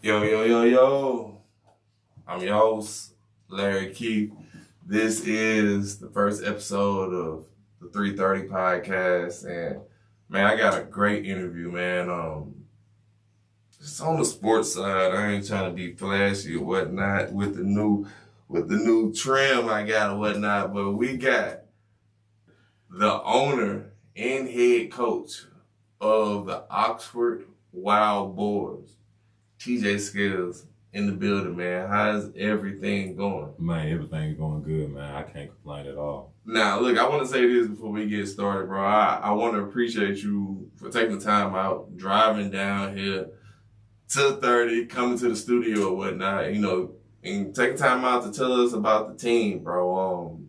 Yo, yo, yo, yo. I'm your host, Larry Keith. This is the first episode of the 330 podcast. And man, I got a great interview, man. It's on the sports side. I ain't trying to be flashy or whatnot with the new trim I got or whatnot, but we got the owner and head coach of the Oxford Wild Boars, TJ Skills, in the building, man. How's everything going? Man, everything's going good, man. I can't complain at all. Now, look, I want to say this before we get started, bro. I want to appreciate you for taking the time out, driving down here to 30, coming to the studio or whatnot, and taking time out to tell us about the team, bro.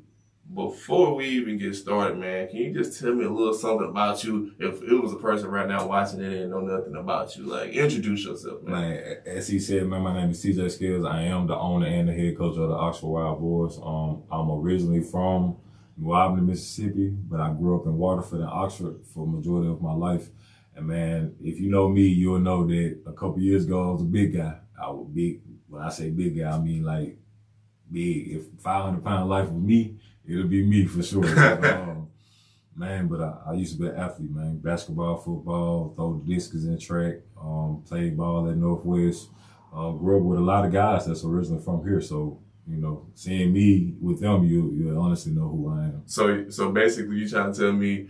Before we even get started, man, can you just tell me a little something about you? If it was a person right now watching it and know nothing about you, like, introduce yourself, man. Man, as he said, man, my name is TJ Skills. I am the owner and the head coach of the Oxford Wild Boars. I'm originally from New Albany, Mississippi, but I grew up in Waterford and Oxford for the majority of my life. And man, if you know me, you'll know that a couple years ago I was a big guy. I was big. When I say big guy, I mean like big. If 500-pound life was me, it'll be me for sure. Man, but I used to be an athlete, man. Basketball, football, throw the discus in track, played ball at Northwest. Grew up with a lot of guys that's originally from here. So, seeing me with them, you'll honestly know who I am. So basically you trying to tell me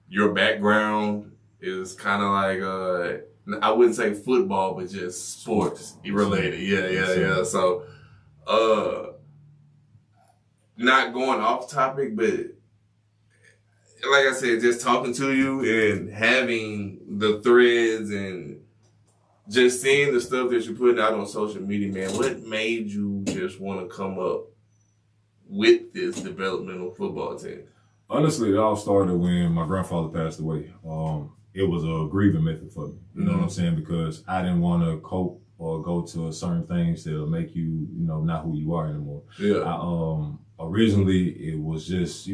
your background is kind of like, I wouldn't say football, but just sports related. Yeah. So, not going off topic, but like I said, just talking to you and having the threads and just seeing the stuff that you're putting out on social media, man, what made you just want to come up with this developmental football team? Honestly, it all started when my grandfather passed away. It was a grieving method for me. You know what I'm saying? Because I didn't want to cope or go to certain things that'll make you, not who you are anymore. Yeah. Originally, it was just,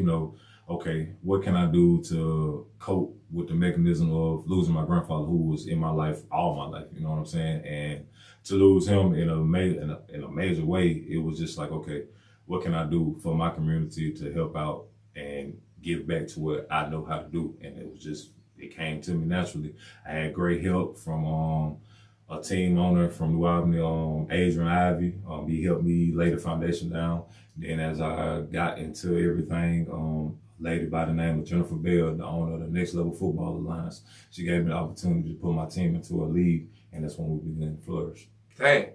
okay, what can I do to cope with the mechanism of losing my grandfather, who was in my life all my life, you know what I'm saying? And to lose him in a major way, it was just like, okay, what can I do for my community to help out and give back to what I know how to do? And it came to me naturally. I had great help from a team owner from New Albany, Adrian Ivy. He helped me lay the foundation down. Then as I got into everything, a lady by the name of Jennifer Bell, the owner of the Next Level Football Alliance, she gave me the opportunity to put my team into a league, and that's when we began to flourish. Dang.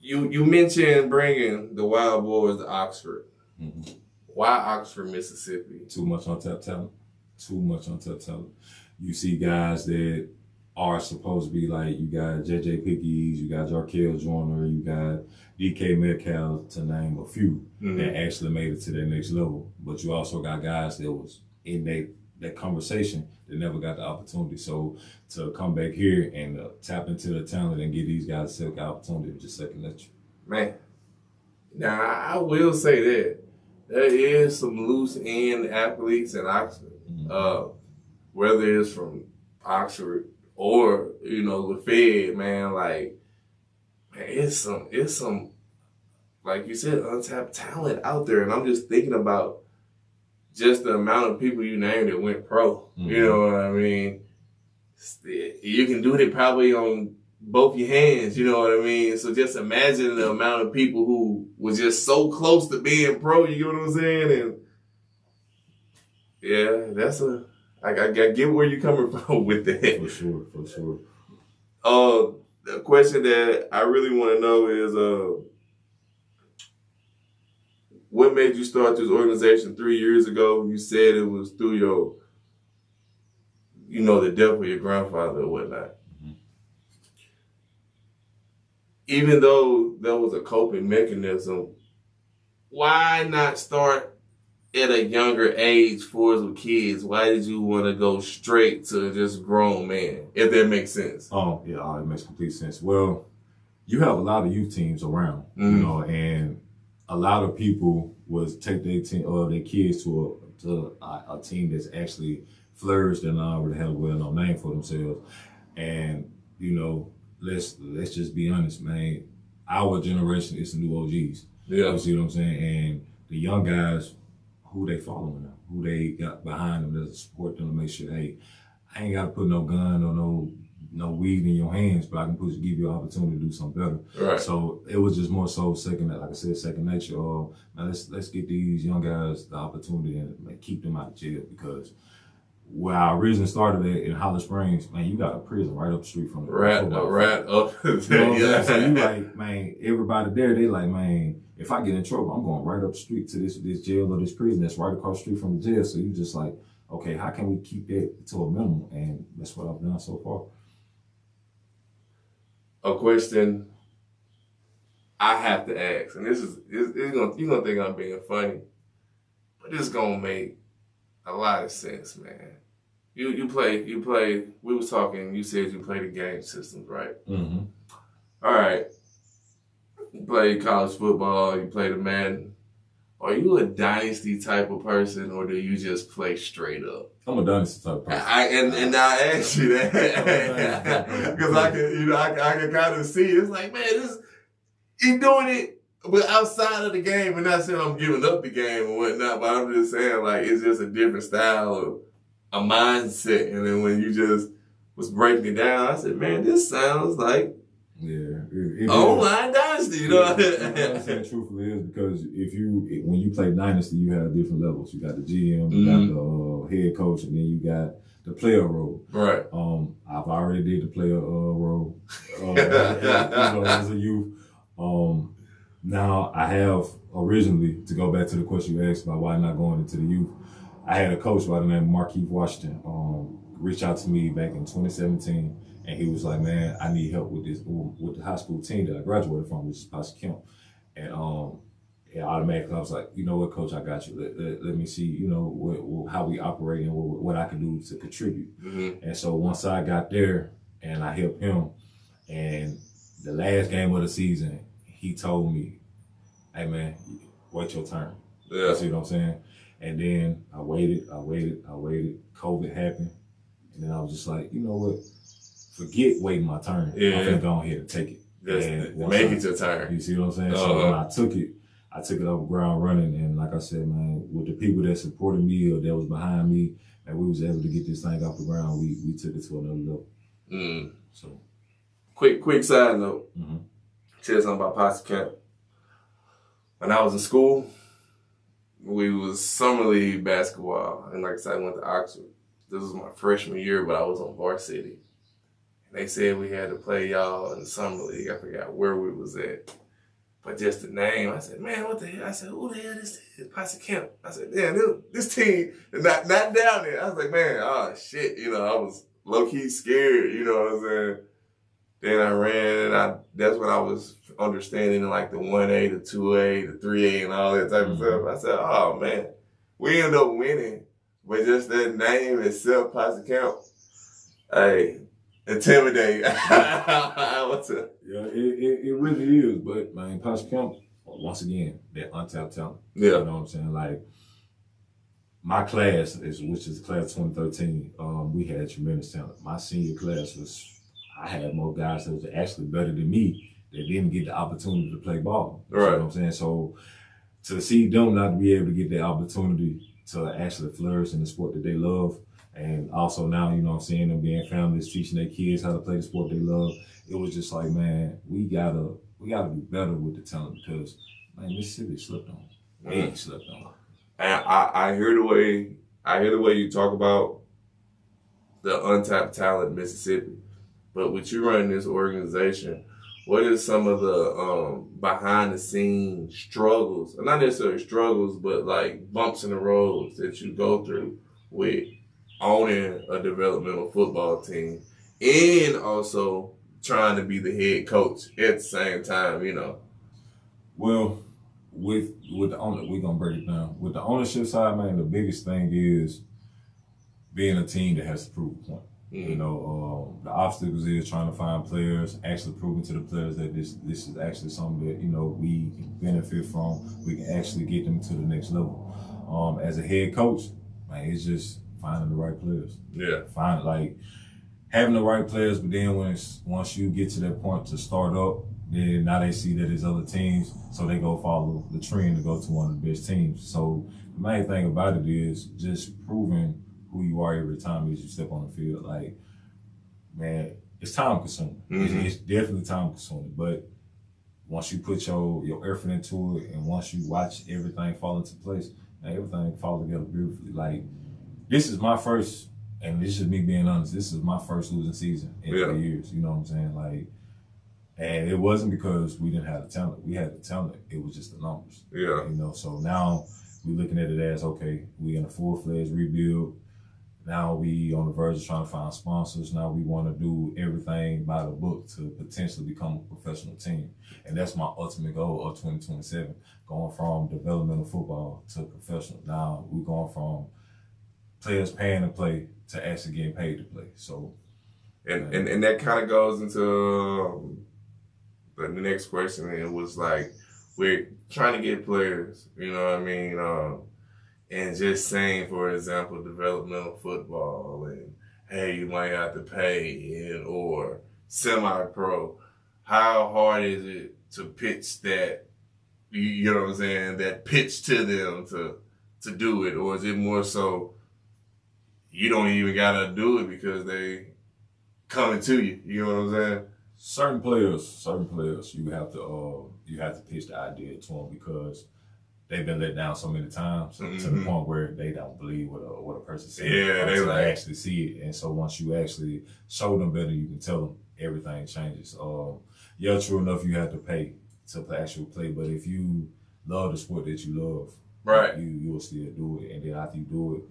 You mentioned bringing the Wild Boars to Oxford. Mm-hmm. Why Oxford, Mississippi? Too much untapped talent. You see guys that are supposed to be like, you got J.J. Pickeys, you got Jarkel Joyner, you got D.K. Metcalf, to name a few, that actually made it to that next level. But you also got guys that was in that conversation that never got the opportunity. So to come back here and tap into the talent and give these guys a second opportunity is just second nature. Man, now I will say that there is some loose end athletes in Oxford, whether it's from Oxford or, LaFayette, man, it's some, like you said, untapped talent out there. And I'm just thinking about just the amount of people you named that went pro. You know what I mean? You can do it probably on both your hands, you know what I mean? So just imagine the amount of people who was just so close to being pro, you get what I'm saying? And yeah, I get where you're coming from with that. For sure. The question that I really want to know is, what made you start this organization 3 years ago? You said it was through the death of your grandfather or whatnot. Even though there was a coping mechanism, why not start at a younger age for with kids? Why did you want to go straight to just grown man, if that makes sense? Yeah, it makes complete sense. Well, you have a lot of youth teams around, and a lot of people would take their kids to a team that's actually flourished and already had a well-known name for themselves. And, let's just be honest, man. Our generation is the new OGs. Yeah. You see what I'm saying? And the young guys, who they following them, who they got behind them to support them to make sure, hey, I ain't got to put no gun or no weed in your hands, but I can give you an opportunity to do something better. Right. So it was just more so second nature. Now let's get these young guys the opportunity and keep them out of jail, because where I originally started at in Holly Springs, man, you got a prison right up the street from the football. Right up there. Yeah. So you like, man, everybody there, they like, man, if I get in trouble, I'm going right up the street to this jail or this prison that's right across the street from the jail. So you just like, okay, how can we keep that to a minimum? And that's what I've done so far. A question I have to ask, and you're gonna think I'm being funny, but it's gonna make a lot of sense, man. You play. We was talking. You said you play the game systems, right? Mm-hmm. All right. You play college football. You play the Madden. Are you a dynasty type of person, or do you just play straight up? I'm a dynasty type of person. And I ask you that because I can kind of see it's like, man, he doing it, but outside of the game. And not saying I'm giving up the game and whatnot, but I'm just saying like it's just a different style of a mindset. And then when you just was breaking it down, I said, man, this sounds like online dynasty. You know what I'm saying? Truthfully, is because when you play dynasty, you have different levels. You got the GM, you got the head coach, and then you got the player role. Right. I've already did the player role as a youth. Now I have originally, to go back to the question you asked about why not going into the youth, I had a coach by the name of Markeith Washington reach out to me back in 2017, and he was like, man, I need help with the high school team that I graduated from, which is Pastor Kemp. And automatically I was like, you know what, coach, I got you. Let me see, how we operate and what I can do to contribute. Mm-hmm. And so once I got there and I helped him, and the last game of the season, he told me, hey man, wait your turn. Yeah. You see what I'm saying? And then I waited. COVID happened. And then I was just like, you know what? Forget waiting my turn. Yeah. I'm going to go ahead and take it. Just make it your turn. You see what I'm saying? So when I took it off the ground running. And like I said, man, with the people that supported me or that was behind me, and we was able to get this thing off the ground, we took it to another level. Mm. So, quick side note. Mm-hmm. Tell you something about Pastor Kemp. When I was in school, we was summer league basketball, and like I said, I went to Oxford. This was my freshman year, but I was on varsity. And they said we had to play y'all in the summer league. I forgot where we was at. But just the name, I said, man, what the hell? I said, who the hell this is? Pastor Kemp. I said, damn, this team not down there. I was like, man, oh shit. I was low-key scared, you know what I'm saying? Then I ran, and that's when I was understanding like the 1A, the 2A, the 3A, and all that type of stuff. I said, oh man, we ended up winning. But just that name itself, Pastor Kemp, hey, intimidate. What's up? Yeah, it really is. But man, Pastor Kemp, once again, that untapped talent. Yeah. You know what I'm saying? Like my class, which is class 2013, we had tremendous talent. My senior class I had more guys that was actually better than me that didn't get the opportunity to play ball. You know what I'm saying? So to see them not be able to get the opportunity to actually flourish in the sport that they love, and also now, seeing them being families, teaching their kids how to play the sport they love, it was just like, man, we gotta be better with the talent, because man, Mississippi slipped on. They slipped on. And I hear the way you talk about the untapped talent in Mississippi. But with you running this organization, what is some of the behind-the-scenes struggles, not necessarily struggles, but like bumps in the roads that you go through with owning a developmental football team and also trying to be the head coach at the same time, Well, with the owner, we're going to break it down. With the ownership side, man, the biggest thing is being a team that has to prove a point. The obstacles is trying to find players, actually proving to the players that this is actually something that, we can benefit from. We can actually get them to the next level. As a head coach, man, it's just finding the right players. Yeah. having the right players, but then once you get to that point to start up, then now they see that there's other teams, so they go follow the trend to go to one of the best teams. So the main thing about it is just proving who you are every time as you step on the field. Like, man, it's time consuming. It's definitely time consuming. But once you put your effort into it, and once you watch everything fall into place, man, everything falls together beautifully. Like, this is my first, and this is me being honest, this is my first losing season in 3 years. You know what I'm saying? Like, and it wasn't because we didn't have the talent. We had the talent. It was just the numbers. Yeah. You know, so now we're looking at it as, okay, we in a full-fledged rebuild. Now we on the verge of trying to find sponsors. Now we want to do everything by the book to potentially become a professional team. And that's my ultimate goal of 2027, going from developmental football to professional. Now we're going from players paying to play to actually getting paid to play. So, and that kind of goes into the next question. It was like, we're trying to get players, you know what I mean? And just saying, for example, developmental football, and hey, you might have to pay, and or semi-pro. How hard is it to pitch that? You know what I'm saying? That pitch to them to do it, or is it more so you don't even gotta do it because they coming to you? You know what I'm saying? Certain players, you have to pitch the idea to them because they've been let down so many times to the point where they don't believe what a person says. Yeah, they actually see it. And so once you actually show them better, you can tell them everything changes. Yeah, true enough, you have to pay to actually play. But if you love the sport that you love, right, you will still do it. And then after you do it,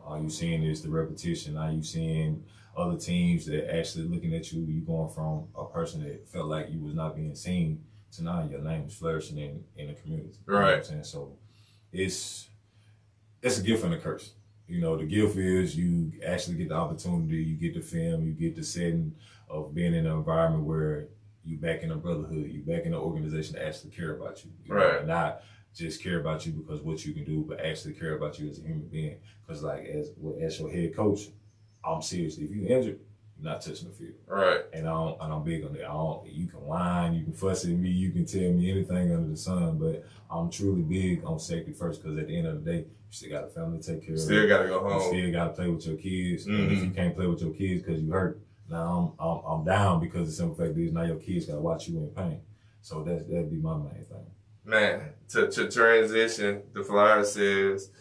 all you seeing is the repetition. Now you seeing other teams that actually looking at you. You going from a person that felt like you was not being seen to now your name is flourishing in the community. Right. You know what I'm saying? So it's a gift and a curse. You know, the gift is you actually get the opportunity, you get the film, you get the setting of being in an environment where you back in a brotherhood, you back in an organization that actually care about you. You know, and not just care about you because what you can do, but actually care about you as a human being. Because like as your head coach, I'm serious. If you're injured, you're not touching the field. Right. And I'm big on that. You can whine, you can fuss at me, you can tell me anything under the sun, but I'm truly big on safety first because at the end of the day, you still got a family to take care of. Still got to go home. You still got to play with your kids. And if you can't play with your kids because you hurt, now I'm down because the simple fact is now your kids got to watch you in pain. So that'd be my main thing. Man, to transition, the flyer says,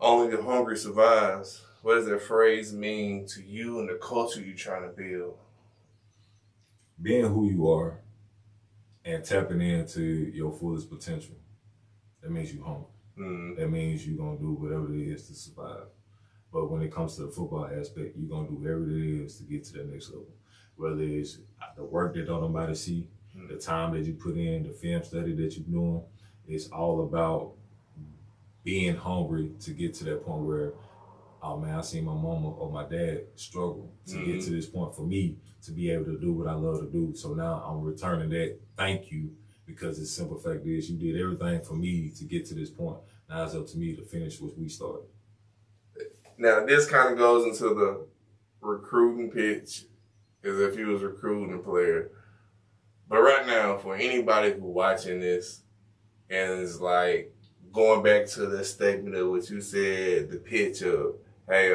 only the hungry survives. What does that phrase mean to you and the culture you're trying to build? Being who you are and tapping into your fullest potential, that means you're hungry. That means you're going to do whatever it is to survive. But when it comes to the football aspect, you're going to do whatever it is to get to that next level. Whether it's the work that don't nobody see, the time that you put in, the film study that you're doing, it's all about being hungry to get to that point where, oh man, I seen my mama or my dad struggle to get to this point for me to be able to do what I love to do. So now I'm returning that thank you because the simple fact is you did everything for me to get to this point. Now it's up to me to finish what we started. Now this kind of goes into the recruiting pitch as if you was recruiting a player. But right now, for anybody who watching this and is like going back to the statement of what you said, the pitch of, hey,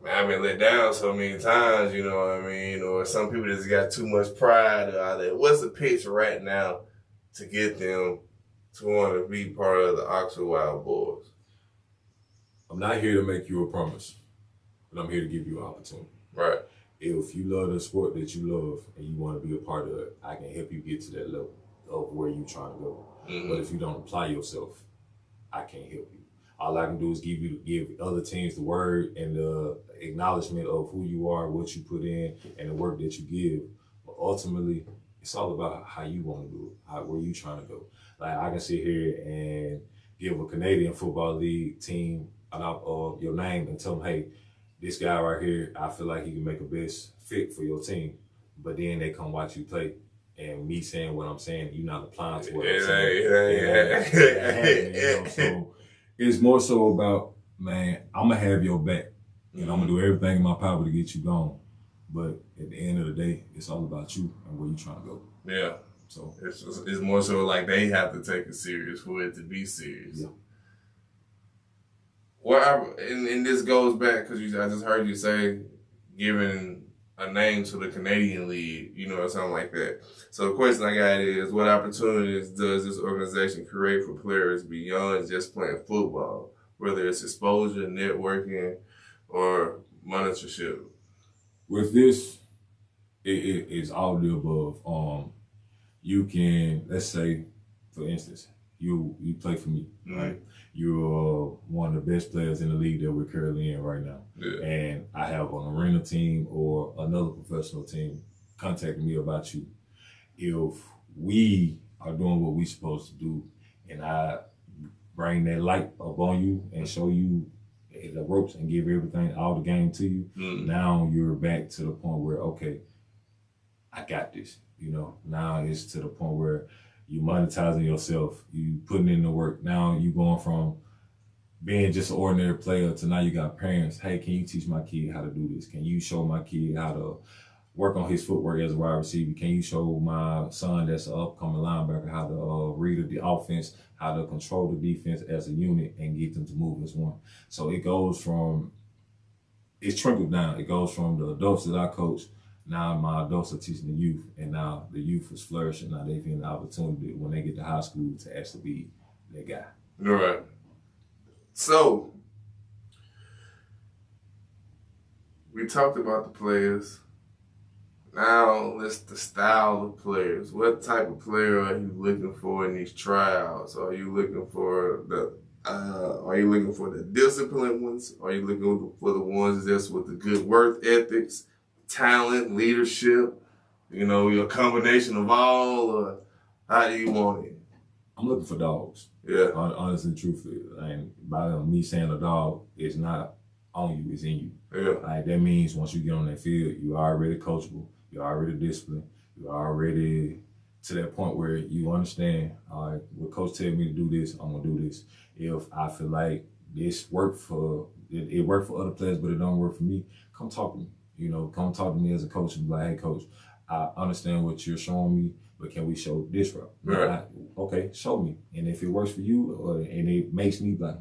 man, I've been let down so many times, you know what I mean? Or some people just got too much pride or all that. What's the pitch right now to get them to want to be part of the Oxford Wild Boars? I'm not here to make you a promise, but I'm here to give you an opportunity. Right. If you love the sport that you love and you want to be a part of it, I can help you get to that level of where you're trying to go. But if you don't apply yourself, I can't help you. All I can do is give other teams the word and the acknowledgement of who you are, what you put in, and the work that you give. But ultimately, it's all about how you want to do it, where you trying to go. Like I can sit here and give a Canadian Football League team your name and tell them, hey, this guy right here, I feel like he can make a best fit for your team. But then they come watch you play. And me saying what I'm saying, you're not applying to what I'm saying. So it's more so about, man, I'm going to have your back And I'm gonna do everything in my power to get you gone. But at the end of the day, it's all about you and where you trying to go. Yeah. So it's more so like they have to take it serious for it to be serious. Yeah. Well, and this goes back because I just heard you say giving a name to the Canadian League, or something like that. So the question I got is, what opportunities does this organization create for players beyond just playing football, whether it's exposure, networking, or monitorship? With this, it's all of the above. You can, let's say, for instance, you play for me, right? You're one of the best players in the league that we're currently in right now. Yeah. And I have an arena team or another professional team contacting me about you. If we are doing what we're supposed to do and I bring that light up on you and show you the ropes and give everything, all the game to you, now you're back to the point where, okay, I got this. Now it's to the point where you monetizing yourself, you putting in the work. Now you going from being just an ordinary player to now you got parents. Hey, can you teach my kid how to do this? Can you show my kid how to work on his footwork as a wide receiver? Can you show my son that's an upcoming linebacker how to read the offense, how to control the defense as a unit and get them to move as one? So it goes from, it's trickled down. It goes from the adults that I coach. Now my adults are teaching the youth, and now the youth is flourishing. Now they've getting the opportunity when they get to high school to actually be that guy. All right. So, we talked about the players. Now, let's the style of players. What type of player are you looking for in these tryouts? Are you looking for the disciplined ones? Are you looking for the ones that's with the good work ethics, talent, leadership, your combination of all, or how do you want it? I'm looking for dogs. Yeah. Honestly, truthfully. And by me saying a dog, it's not on you, it's in you. Yeah. Like that means once you get on that field, you're already coachable, you're already disciplined, you're already to that point where you understand, all right, what coach tell me to do this, I'm gonna do this. If I feel like this worked for other players, but it don't work for me, come talk to me. Come talk to me as a coach and be like, hey, coach, I understand what you're showing me, but can we show this route? Right. Okay, show me. And if it works for you, and it makes me like,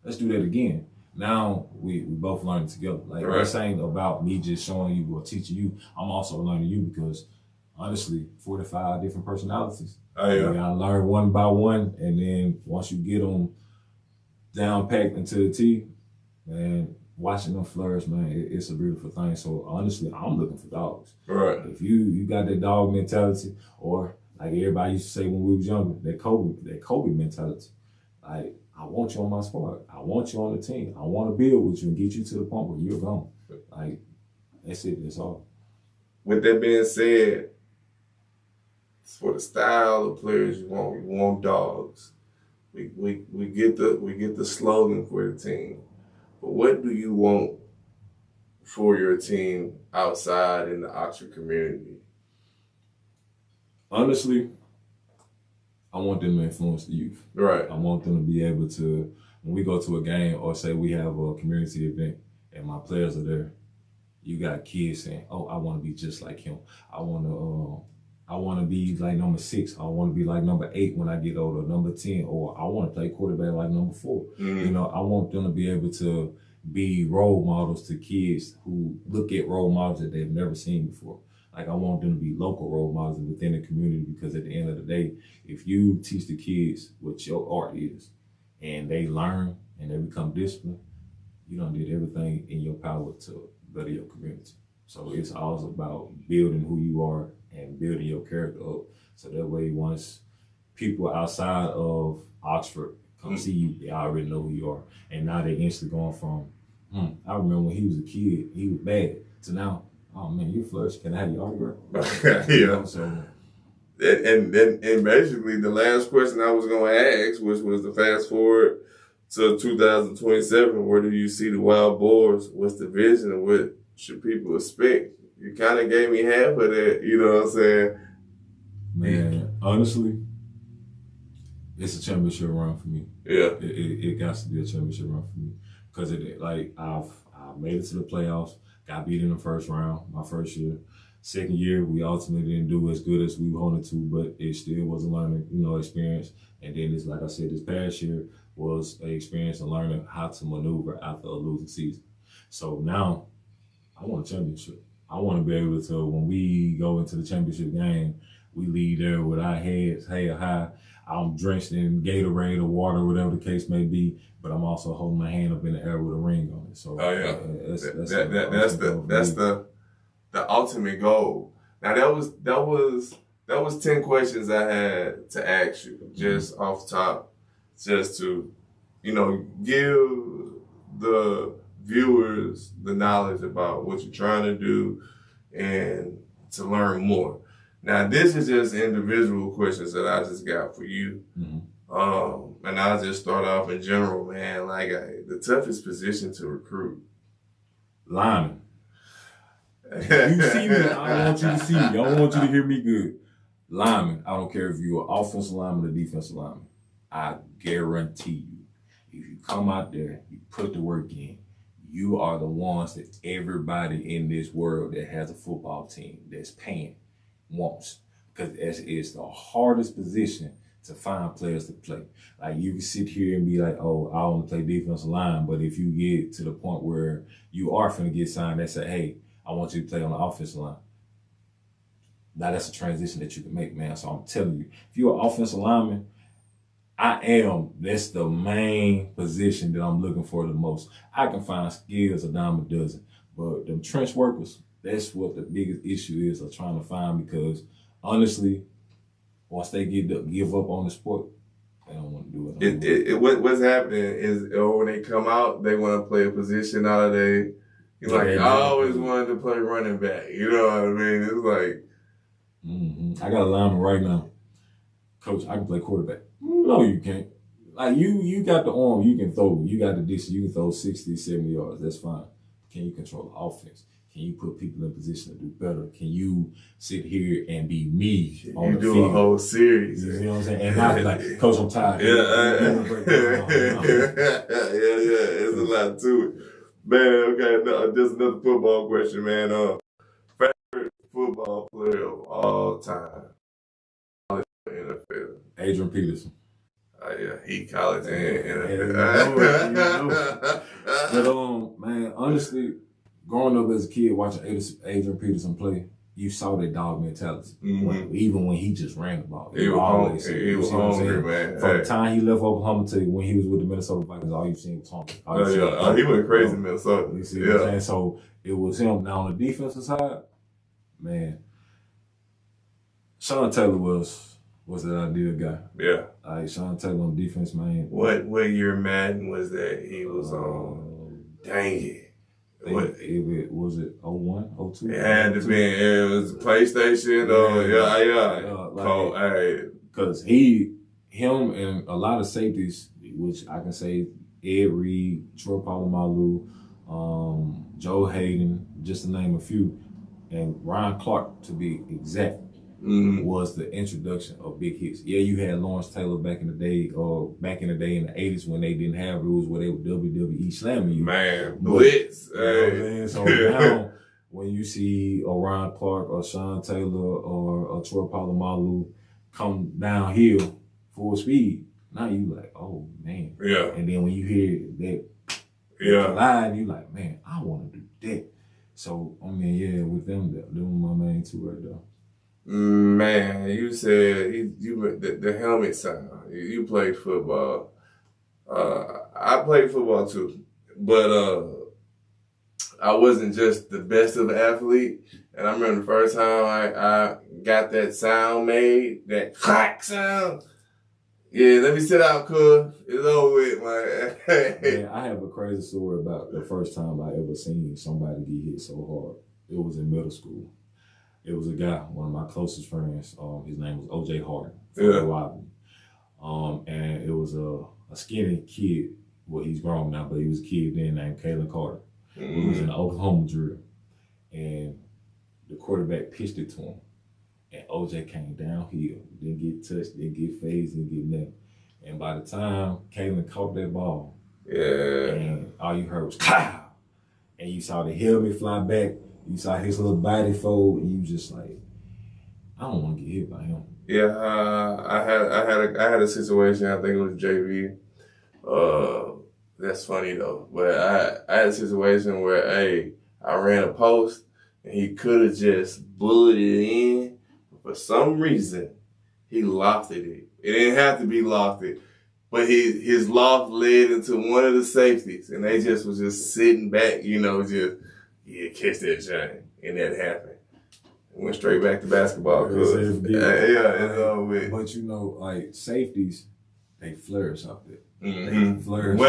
let's do that again. Now we both learning together. Like this ain't about me just showing you or teaching you. I'm also learning you because honestly, 45 different personalities. Oh, yeah. You gotta learn one by one, and then once you get them down packed into the T, man, watching them flourish, man, it's a beautiful thing. So honestly, I'm looking for dogs. Right. If you got that dog mentality, or like everybody used to say when we was younger, that Kobe mentality. Like, I want you on my squad. I want you on the team. I want to build with you and get you to the point where you're gone. Like, that's it. That's all. With that being said, for the style of players we want dogs. We get the slogan for the team. But what do you want for your team outside in the Oxford community? Honestly, I want them to influence the youth. Right. I want them to be able to, when we go to a game or say we have a community event and my players are there, you got kids saying, oh, I want to be just like him. I want to be like number 6. I want to be like number 8 when I get older, number 10, or I want to play quarterback like number 4. Mm-hmm. I want them to be able to be role models to kids who look at role models that they've never seen before. Like, I want them to be local role models within the community, because at the end of the day, if you teach the kids what your art is and they learn and they become disciplined, you done did everything in your power to better your community. So it's all about building who you are and building your character up. So that way, once people outside of Oxford come see you, they already know who you are. And now they instantly going from, I remember when he was a kid, he was bad, to now, oh man, you flourish. Can I have your autograph? Yeah. So, and basically the last question I was going to ask, which was to fast forward to 2027, where do you see the Wild Boars? What's the vision and what should people expect? You kind of gave me half of that, you know what I'm saying? Man, honestly, it's a championship run for me. Yeah. It got to be a championship run for me, because I've I made it to the playoffs, got beat in the first round, my first year. Second year, we ultimately didn't do as good as we wanted to, but it still was a learning, experience. And then it's like I said, this past year was an experience of learning how to maneuver after a losing season. So now I want a championship. I want to be able to, when we go into the championship game, we leave there with our heads held high. I'm drenched in Gatorade or water, whatever the case may be, but I'm also holding my hand up in the air with a ring on it. So that's the ultimate goal. Now that was 10 questions I had to ask you just off top, just to, give the viewers the knowledge about what you're trying to do and to learn more. Now, this is just individual questions that I just got for you. Mm-hmm. And I'll just start off in general, man. Like, the toughest position to recruit. Lineman. You see me, I want you to see me. I want you to hear me good. Lineman, I don't care if you're an offensive lineman or defensive lineman. I guarantee you, if you come out there, you put the work in, you are the ones that everybody in this world that has a football team that's paying wants, because it's the hardest position to find players to play. Like, you can sit here and be like, oh, I want to play defensive line, but if you get to the point where you are finna get signed, they say, hey, I want you to play on the offensive line. Now that's a transition that you can make, man. So I'm telling you, if you're an offensive lineman, that's the main position that I'm looking for the most. I can find skills a dime a dozen, but them trench workers, that's what the biggest issue is of trying to find, because honestly, once they give up on the sport, they don't want to do it. What's happening is when they come out, they want to play a position out of I always wanted to play running back. You know what I mean? It's like, I got a lineman right now. Coach, I can play quarterback. No, you can't. Like, you got the arm, you can throw, you got the distance, you can throw 60, 70 yards. That's fine. Can you control the offense? Can you put people in position to do better? Can you sit here and be me on the field? You do a whole series. You see what I'm saying? And not be like, Coach, I'm tired. It's a lot to it. Man, okay, just another football question, man. Favorite football player of all time? College or NFL? Adrian Peterson. Yeah, he college and NFL. But, man, honestly, growing up as a kid watching Adrian Peterson play, you saw that dog mentality. Mm-hmm. Even when he just ran the ball. He was hungry, man. From the time he left Oklahoma to when he was with the Minnesota Vikings, all you've seen was hungry. He went crazy in Minnesota. You see what I'm saying? So it was him. Now on the defensive side, man, Sean Taylor was that ideal guy. Yeah. Like, Sean Taylor on defense, man. What year Madden was that he was on? Dang it. Was it 01, 02? It had to be. It was PlayStation. Because him and a lot of safeties, which I can say Ed Reed, Troy Polamalu, Joe Hayden, just to name a few, and Ryan Clark, to be exact, was the introduction of big hits. Yeah, you had Lawrence Taylor back in the day in the 80s when they didn't have rules where they would WWE slamming you. Man, blitz. So now when you see Ryan Clark or Sean Taylor or Troy Polamalu come downhill full speed, now you like, oh man. Yeah. And then when you hear that line, you like, man, I want to do that. So with them were my main two right there. Man, you said the helmet sound. You played football. I played football too, but I wasn't just the best of the athlete. And I remember the first time I got that sound made, that clack sound. Yeah, let me sit out, cuz. It's over with, man. Man, I have a crazy story about the first time I ever seen somebody get hit so hard. It was in middle school. It was a guy, one of my closest friends. His name was O.J. Harden. And it was a skinny kid. Well, he's grown now, but he was a kid then named Kalen Carter. He was in the Oklahoma drill. And the quarterback pitched it to him. And O.J. came downhill. Didn't get touched, didn't get phased, didn't get nothing. And by the time Kalen caught that ball, and all you heard was, "Clow!" and you saw the helmet fly back, you saw his little body fold, and you just like, I don't want to get hit by him. Yeah, I had a situation. I think it was JV. That's funny though, but I had a situation where I ran a post and he could have just bulleted it in. For some reason, he lofted it. It didn't have to be lofted, but his loft led into one of the safeties, and they just was just sitting back, catch that shine, and that happened. Went straight back to basketball. It's all with. But like safeties, they flourish off there. Mm-hmm. They flourish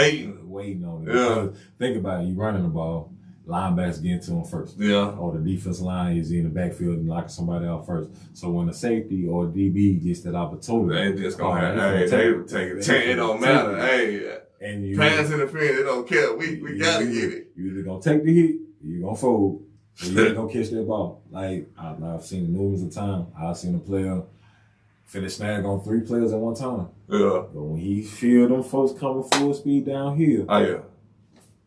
waiting on it. Yeah. Think about it, you running the ball, linebackers getting to him first. Yeah. Or the defense line is in the backfield and knocking somebody out first. So when the safety or DB gets that opportunity, they just gonna have they take it. It don't matter. And you pass interference, it don't care. We gotta get it. You either gonna take the hit, or you gonna fold, or you ain't gonna catch that ball. Like I've seen numerous of times. I've seen a player finish snag on 3 players at one time. Yeah. But when he feel them folks coming full speed downhill. Oh yeah.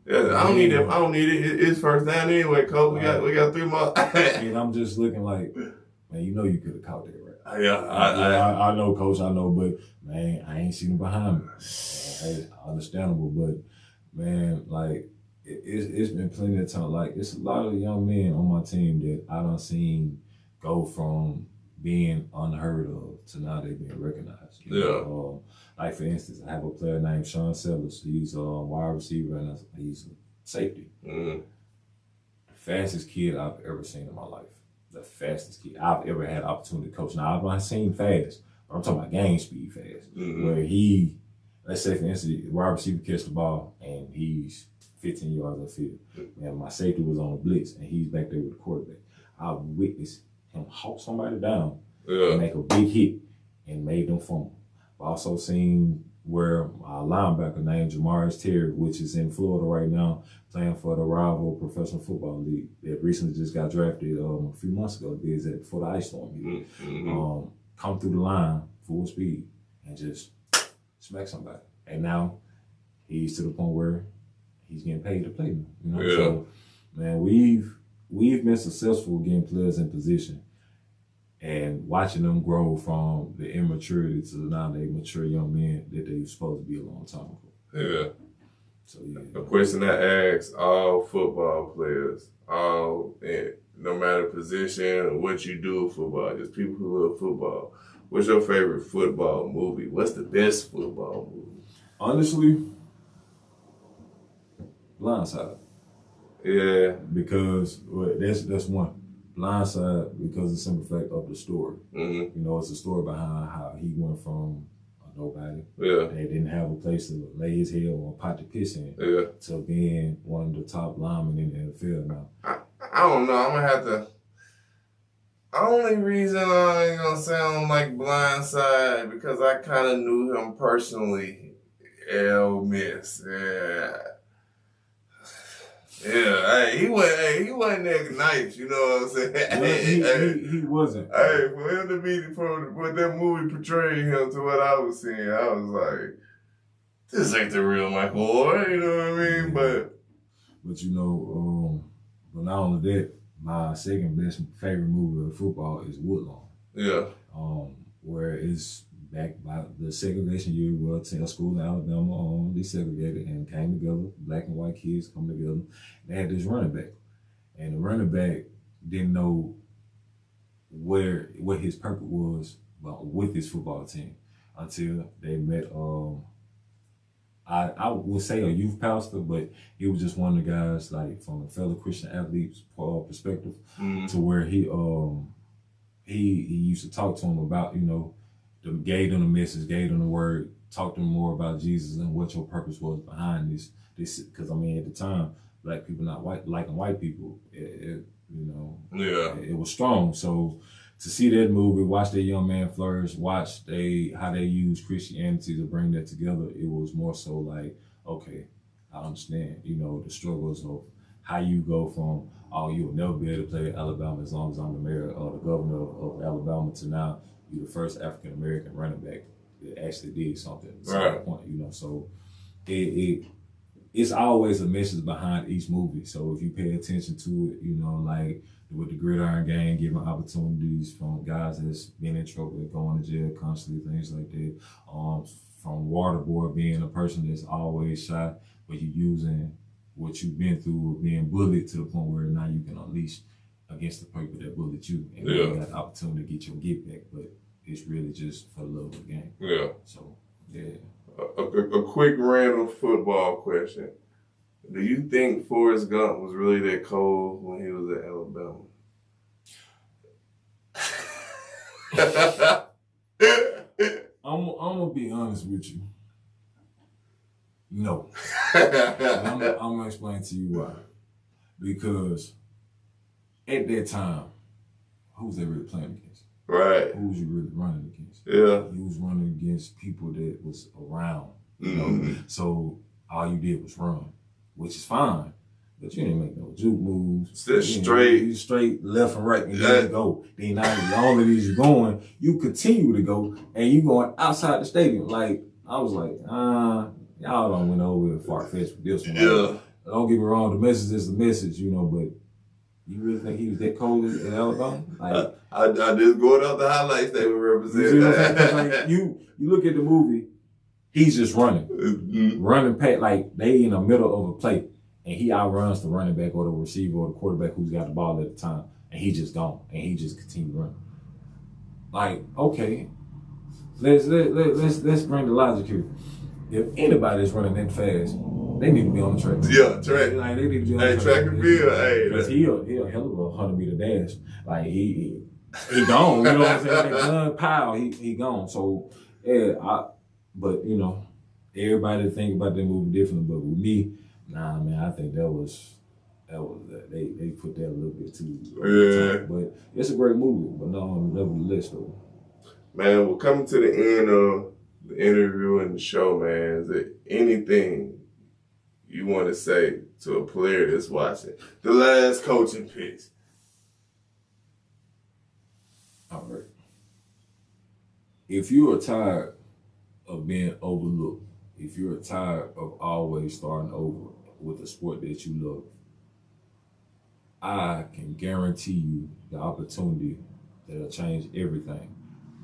Yeah, I don't need it. I don't need it. It's first down anyway, coach. We got 3 more. And I'm just looking like, man, you could have caught that right. Yeah, I know, coach. I know, but man, I ain't seen him behind me. Hey, understandable, but man, like it's been plenty of time. Like it's a lot of young men on my team that I done seen go from being unheard of to now they being recognized. Like for instance, I have a player named Sean Sellers. He's a wide receiver and he's a safety. Mm-hmm. Fastest kid I've ever seen in my life. The fastest kid I've ever had the opportunity to coach. Now I've not seen fast, but I'm talking about game speed fast. Mm-hmm. Where let's say for instance, the wide receiver catch the ball and he's 15 yards upfield. And my safety was on a blitz and he's back there with the quarterback. I witnessed him hawk somebody down and make a big hit and made them fumble. I've also seen where a linebacker named Jamarius Terry, which is in Florida right now, playing for the rival professional football league that recently just got drafted a few months ago, before the ice storm hit. Mm-hmm. Come through the line full speed and just smack somebody. And now he's to the point where he's getting paid to play now. So man, we've been successful getting players in position and watching them grow from the immaturity to now they mature young men that they were supposed to be a long time ago. Yeah. So yeah. A question I ask all football players, no matter position or what you do with football, just people who love football. What's your favorite football movie? What's the best football movie? Honestly, Blindside. Yeah. Because that's one. Blindside because of the simple fact of the story. Mm-hmm. It's a story behind how he went from a nobody. Yeah. They didn't have a place to lay his head or a pot to piss in. Yeah. To being one of the top linemen in the NFL now. I don't know. I'm gonna have to. Only reason I ain't gonna sound like Blindside because I kind of knew him personally. L. Miss. Yeah. Yeah, he wasn't that nice, you know what I'm saying? He wasn't. Hey, for him to be, for what that movie portrayed him to what I was seeing, I was like, this ain't the real Michael Orr, you know what I mean? But but not only that, my second best favorite movie of football is Woodlawn. Yeah. Where it's back by the segregation year where a school in Alabama desegregated and came together, black and white kids come together. They had this running back. And the running back didn't know what his purpose was with this football team until they met I would say a youth pastor, but he was just one of the guys like from a fellow Christian athlete's perspective to where he used to talk to him about, gave them the message, gave them the word, talked to them more about Jesus and what your purpose was behind this. Because at the time, black people not liking white people, it was strong. So to see that movie, watch that young man flourish, watch how they use Christianity to bring that together, it was more so like, okay, I understand, the struggles of how you go from, you'll never be able to play at Alabama as long as I'm the mayor or the governor of Alabama to now you're the first African American running back that actually did something at some point, So it it's always a message behind each movie. So if you pay attention to it, you know, like with the Gridiron Gang, giving opportunities from guys that's been in trouble, going to jail constantly, things like that. From Waterboard being a person that's always shy, but you using what you've been through, being bullied to the point where now you can unleash against the people that bullied you, and you got the opportunity to get your get back. But it's really just for the love of the game. Yeah. So yeah. A quick random football question. Do you think Forrest Gump was really that cold when he was at Alabama? I'm gonna be honest with you. No. I'm gonna explain to you why. Because at that time, who was they really playing against? Right. Who was you really running against? Yeah. You was running against people that was around. You know? So all you did was run, which is fine. But you didn't make no juke moves. Just straight. You straight left and right, and then you go. Then now all of these you're going, you continue to go, and you going outside the stadium. Like, I was like, y'all don't went over with far-fetched with this one. Yeah. Like, don't get me wrong, the message is the message, you know, but you really think he was that cold in Alabama? Like, I just going off the highlights they would represent that. Like, you look at the movie, he's just running. Running past, like, they in the middle of a play, and he outruns the running back or the receiver or the quarterback who's got the ball at the time, and he just gone, and he just continue running. Like, okay, let's bring the logic here. If anybody's running that fast, they need to be on the track. Yeah, track. Like, they need to be on the track. Track and field. Hey, because he a hell of a 100-meter dash. Like he gone. You know what I'm saying? That gun pow, he gone. So yeah, but you know, everybody think about that movie differently. But with me, nah, man, I think that was they put that a little bit too. Yeah. But it's a great movie. But no, nevertheless though. Man, we're coming to the end of the interview and the show, man. Is there anything you want to say to a player that's watching? The last coaching pitch. All right. If you are tired of being overlooked, if you're tired of always starting over with a sport that you love, I can guarantee you the opportunity that'll change everything.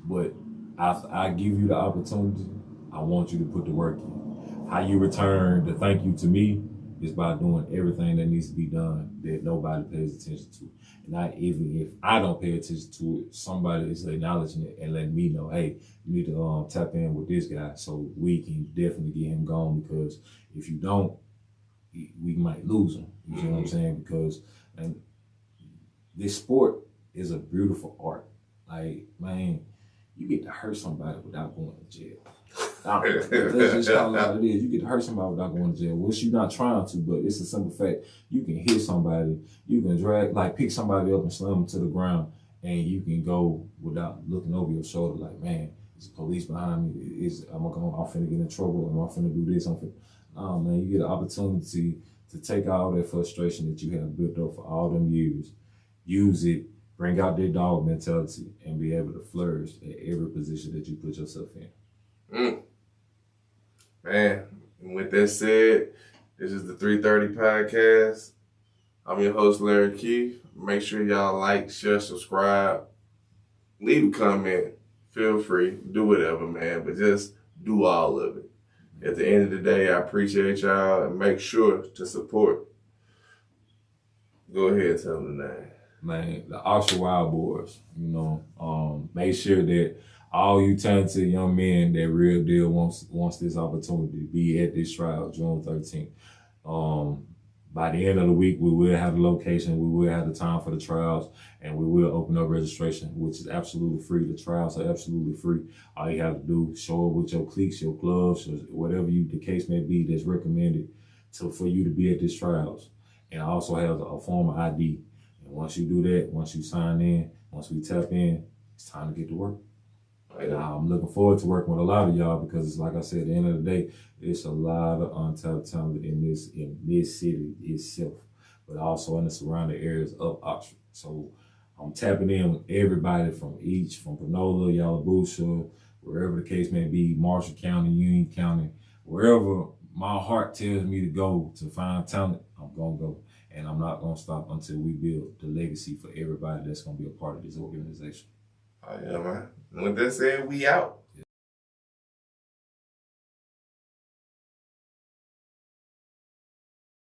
But after I give you the opportunity, I want you to put the work in. How you return the thank you to me is by doing everything that needs to be done that nobody pays attention to. And even if I don't pay attention to it, somebody is acknowledging it and letting me know, hey, you need to tap in with this guy so we can definitely get him gone, because if you don't, we might lose him. You know what I'm saying? Because this sport is a beautiful art. Like, man, you get to hurt somebody without going to jail. Let's just call it how it is. You get to hurt somebody without going to jail, which you're not trying to, but it's a simple fact. You can hit somebody, you can pick somebody up and slam them to the ground, and you can go without looking over your shoulder like, man, there's police behind me. I'm finna get in trouble, am I finna do this? No, man, you get an opportunity to take all that frustration that you have built up for all them years, use it, bring out their dog mentality, and be able to flourish at every position that you put yourself in. Man, and with that said, this is the 330 Podcast. I'm your host, Larry Keith. Make sure y'all like, share, subscribe, leave a comment. Feel free, do whatever, man, but just do all of it. At the end of the day, I appreciate y'all, and make sure to support. Go ahead and tell them the name. Man, the Oxford Wild Boars, you know, make sure that all you talented young men that real deal wants this opportunity to be at this trial, June 13th. By the end of the week, we will have the location, we will have the time for the trials, and we will open up registration, which is absolutely free. The trials are absolutely free. All you have to do, show up with your cleats, your gloves, or whatever the case may be that's recommended for you to be at this trials. And I also have a form of ID. And once you do that, once you sign in, once we tap in, it's time to get to work. And I'm looking forward to working with a lot of y'all, because like I said, at the end of the day, it's a lot of untapped talent in this city itself, but also in the surrounding areas of Oxford. So I'm tapping in with everybody from Panola, Yalabusha, wherever the case may be, Marshall County, Union County, wherever my heart tells me to go to find talent, I'm gonna go. And I'm not gonna stop until we build the legacy for everybody that's gonna be a part of this organization. Oh yeah, man. And with that said, we out.